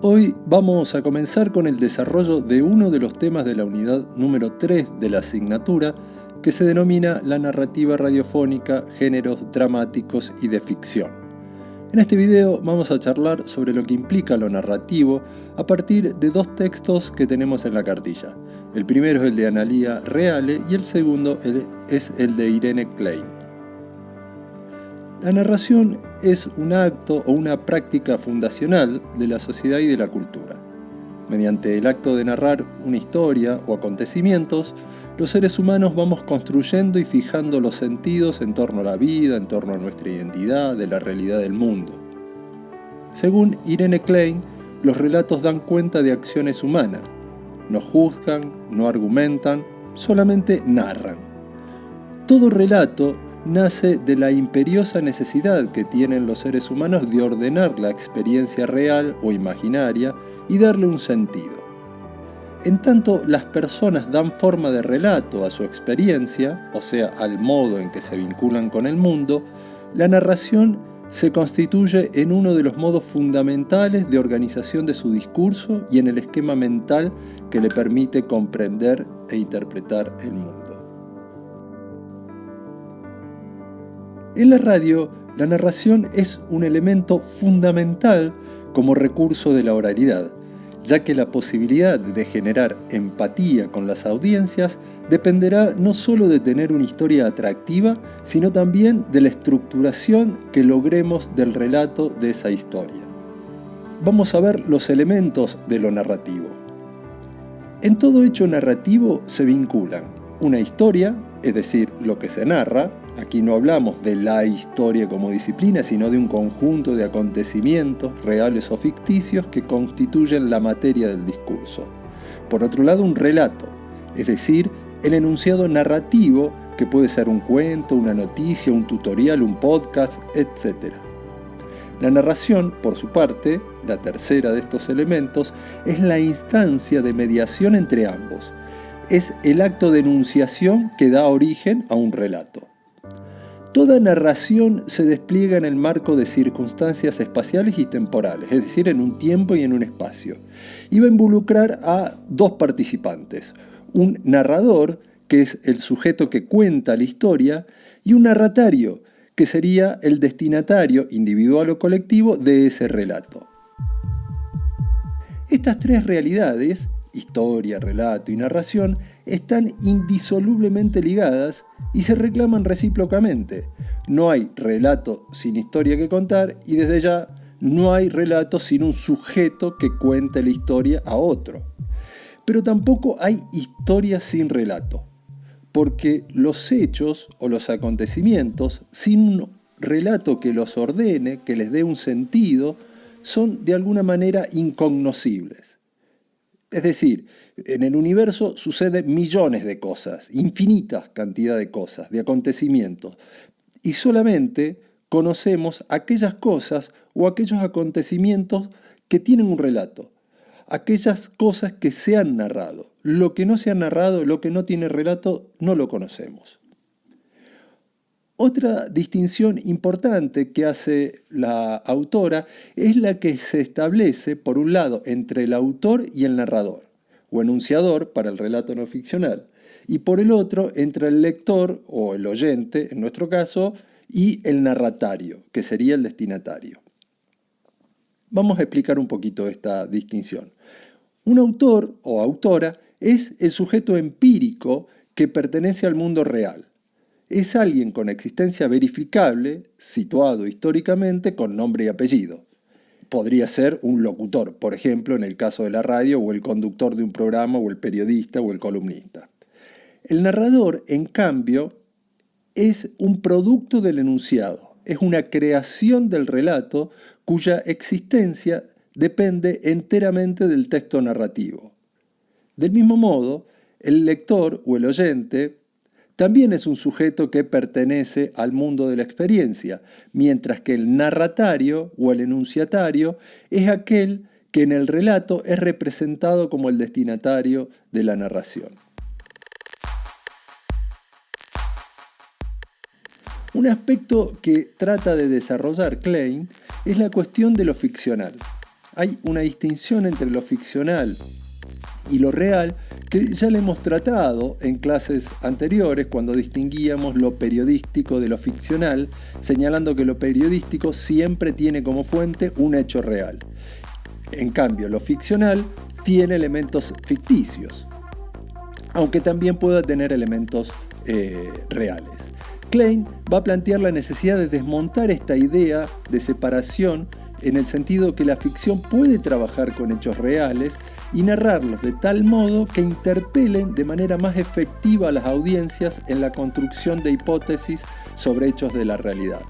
Hoy vamos a comenzar con el desarrollo de uno de los temas de la unidad número 3 de la asignatura, que se denomina la narrativa radiofónica, géneros dramáticos y de ficción. En este video vamos a charlar sobre lo que implica lo narrativo a partir de dos textos que tenemos en la cartilla. El primero es el de Analía Reale y el segundo es el de Irene Klein. La narración es un acto o una práctica fundacional de la sociedad y de la cultura. Mediante el acto de narrar una historia o acontecimientos, los seres humanos vamos construyendo y fijando los sentidos en torno a la vida, en torno a nuestra identidad, de la realidad del mundo. Según Irene Klein, los relatos dan cuenta de acciones humanas. No juzgan, no argumentan, solamente narran. Todo relato nace de la imperiosa necesidad que tienen los seres humanos de ordenar la experiencia real o imaginaria y darle un sentido. En tanto las personas dan forma de relato a su experiencia, o sea, al modo en que se vinculan con el mundo, la narración se constituye en uno de los modos fundamentales de organización de su discurso y en el esquema mental que le permite comprender e interpretar el mundo. En la radio, la narración es un elemento fundamental como recurso de la oralidad, ya que la posibilidad de generar empatía con las audiencias dependerá no solo de tener una historia atractiva, sino también de la estructuración que logremos del relato de esa historia. Vamos a ver los elementos de lo narrativo. En todo hecho narrativo se vinculan una historia, es decir, lo que se narra. Aquí no hablamos de la historia como disciplina, sino de un conjunto de acontecimientos reales o ficticios que constituyen la materia del discurso. Por otro lado, un relato, es decir, el enunciado narrativo, que puede ser un cuento, una noticia, un tutorial, un podcast, etc. La narración, por su parte, la tercera de estos elementos, es la instancia de mediación entre ambos. Es el acto de enunciación que da origen a un relato. Toda narración se despliega en el marco de circunstancias espaciales y temporales, es decir, en un tiempo y en un espacio. Y va a involucrar a dos participantes, un narrador, que es el sujeto que cuenta la historia, y un narratario, que sería el destinatario, individual o colectivo, de ese relato. Estas tres realidades, historia, relato y narración, están indisolublemente ligadas y se reclaman recíprocamente. No hay relato sin historia que contar y desde ya no hay relato sin un sujeto que cuente la historia a otro. Pero tampoco hay historia sin relato, porque los hechos o los acontecimientos sin un relato que los ordene, que les dé un sentido, son de alguna manera incognoscibles. Es decir, en el universo suceden millones de cosas, infinitas cantidades de cosas, de acontecimientos, y solamente conocemos aquellas cosas o aquellos acontecimientos que tienen un relato, aquellas cosas que se han narrado. Lo que no se ha narrado, lo que no tiene relato, no lo conocemos. Otra distinción importante que hace la autora es la que se establece, por un lado, entre el autor y el narrador, o enunciador para el relato no ficcional, y por el otro, entre el lector o el oyente, en nuestro caso, y el narratario, que sería el destinatario. Vamos a explicar un poquito esta distinción. Un autor o autora es el sujeto empírico que pertenece al mundo real. Es alguien con existencia verificable, situado históricamente con nombre y apellido. Podría ser un locutor, por ejemplo, en el caso de la radio, o el conductor de un programa, o el periodista, o el columnista. El narrador, en cambio, es un producto del enunciado, es una creación del relato cuya existencia depende enteramente del texto narrativo. Del mismo modo, el lector o el oyente también es un sujeto que pertenece al mundo de la experiencia, mientras que el narratario o el enunciatario es aquel que en el relato es representado como el destinatario de la narración. Un aspecto que trata de desarrollar Klein es la cuestión de lo ficcional. hay una distinción entre lo ficcional y lo real que ya le hemos tratado en clases anteriores cuando distinguíamos lo periodístico de lo ficcional, señalando que lo periodístico siempre tiene como fuente un hecho real. En cambio, lo ficcional tiene elementos ficticios, aunque también pueda tener elementos reales. Klein va a plantear la necesidad de desmontar esta idea de separación en el sentido que la ficción puede trabajar con hechos reales y narrarlos de tal modo que interpelen de manera más efectiva a las audiencias en la construcción de hipótesis sobre hechos de la realidad.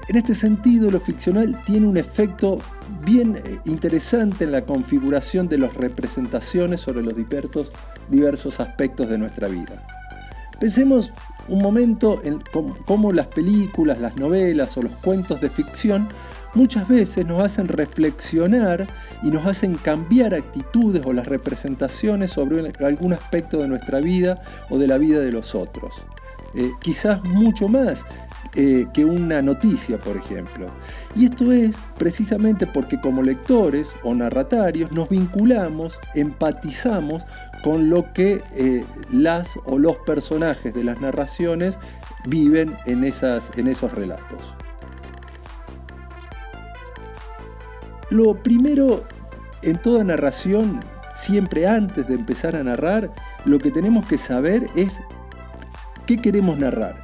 En este sentido, lo ficcional tiene un efecto bien interesante en la configuración de las representaciones sobre los diversos aspectos de nuestra vida. Pensemos un momento en cómo las películas, las novelas o los cuentos de ficción muchas veces nos hacen reflexionar y nos hacen cambiar actitudes o las representaciones sobre algún aspecto de nuestra vida o de la vida de los otros. Quizás mucho más que una noticia, por ejemplo. Y esto es precisamente porque como lectores o narratarios nos vinculamos, empatizamos con lo que las o los personajes de las narraciones viven en esos relatos. Lo primero en toda narración, siempre antes de empezar a narrar, lo que tenemos que saber es qué queremos narrar,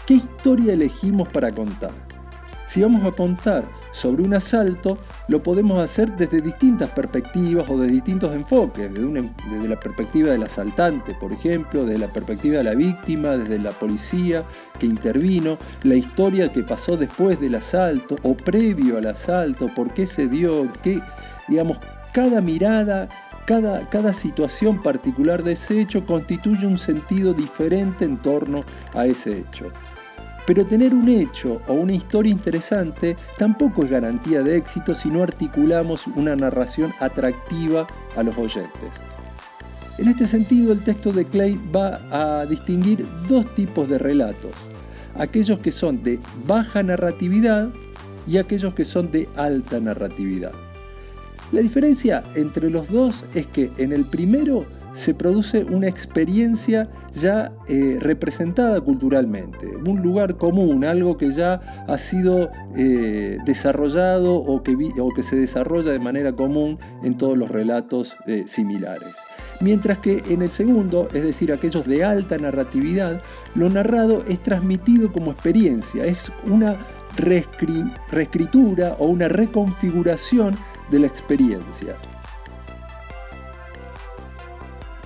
qué historia elegimos para contar. Si vamos a contar sobre un asalto, lo podemos hacer desde distintas perspectivas o de distintos enfoques, desde la perspectiva del asaltante, por ejemplo, desde la perspectiva de la víctima, desde la policía que intervino, la historia que pasó después del asalto o previo al asalto, por qué se dio, cada mirada, cada situación particular de ese hecho constituye un sentido diferente en torno a ese hecho. Pero tener un hecho o una historia interesante tampoco es garantía de éxito si no articulamos una narración atractiva a los oyentes. En este sentido, el texto de Klein va a distinguir dos tipos de relatos: aquellos que son de baja narratividad y aquellos que son de alta narratividad. La diferencia entre los dos es que en el primero se produce una experiencia ya representada culturalmente, un lugar común, algo que ya ha sido desarrollado o que se desarrolla de manera común en todos los relatos similares. Mientras que en el segundo, es decir, aquellos de alta narratividad, lo narrado es transmitido como experiencia, es una reescritura o una reconfiguración de la experiencia.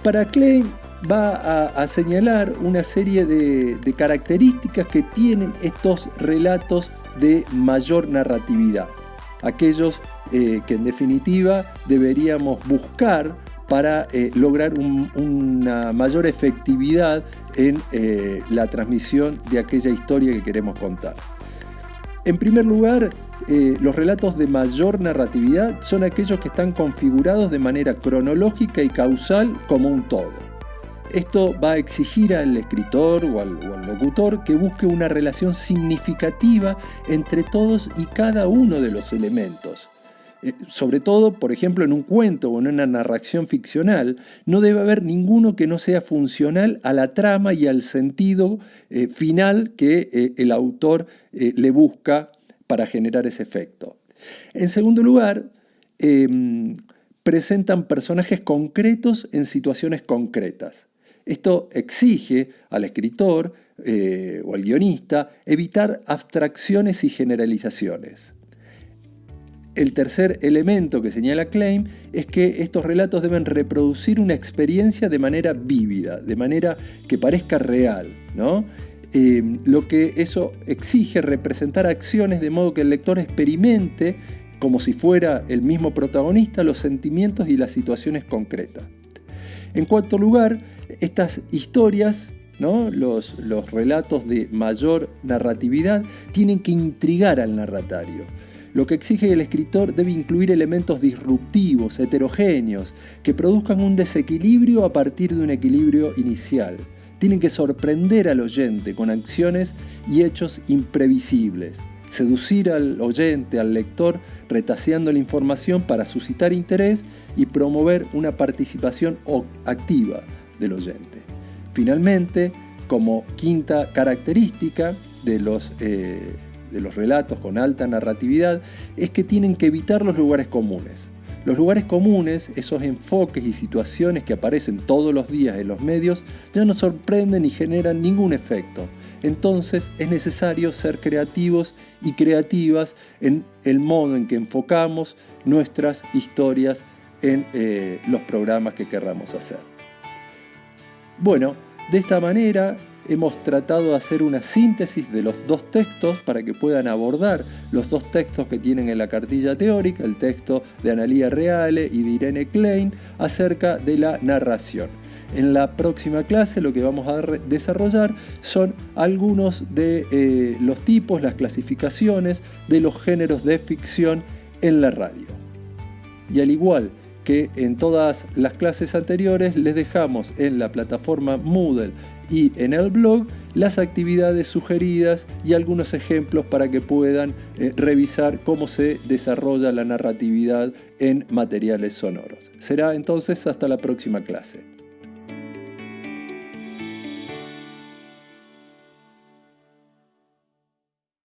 Para Klein va a señalar una serie de características que tienen estos relatos de mayor narratividad, aquellos que en definitiva deberíamos buscar para lograr una mayor efectividad en la transmisión de aquella historia que queremos contar. En primer lugar, los relatos de mayor narratividad son aquellos que están configurados de manera cronológica y causal como un todo. Esto va a exigir al escritor o al locutor que busque una relación significativa entre todos y cada uno de los elementos. Sobre todo, por ejemplo, en un cuento o en una narración ficcional, no debe haber ninguno que no sea funcional a la trama y al sentido final que el autor le busca para generar ese efecto. En segundo lugar, presentan personajes concretos en situaciones concretas. Esto exige al escritor o al guionista evitar abstracciones y generalizaciones. El tercer elemento que señala Klein es que estos relatos deben reproducir una experiencia de manera vívida, de manera que parezca real, ¿no? Lo que eso exige representar acciones de modo que el lector experimente, como si fuera el mismo protagonista, los sentimientos y las situaciones concretas. En cuarto lugar, estas historias, ¿no? Los relatos de mayor narratividad tienen que intrigar al narratario. Lo que exige el escritor debe incluir elementos disruptivos, heterogéneos, que produzcan un desequilibrio a partir de un equilibrio inicial. Tienen que sorprender al oyente con acciones y hechos imprevisibles. seducir al oyente, al lector, retaseando la información para suscitar interés y promover una participación activa del oyente. Finalmente, como quinta característica de los relatos con alta narratividad, es que tienen que evitar los lugares comunes. Los lugares comunes, esos enfoques y situaciones que aparecen todos los días en los medios, ya no sorprenden ni generan ningún efecto. Entonces es necesario ser creativos y creativas en el modo en que enfocamos nuestras historias en los programas que querramos hacer. Bueno, de esta manera hemos tratado de hacer una síntesis de los dos textos para que puedan abordar los dos textos que tienen en la cartilla teórica, el texto de Analía Reale y de Irene Klein acerca de la narración. En la próxima clase lo que vamos a desarrollar son algunos de los tipos, las clasificaciones de los géneros de ficción en la radio. Y al igual que en todas las clases anteriores, les dejamos en la plataforma Moodle y en el blog las actividades sugeridas y algunos ejemplos para que puedan revisar cómo se desarrolla la narratividad en materiales sonoros. Será entonces hasta la próxima clase.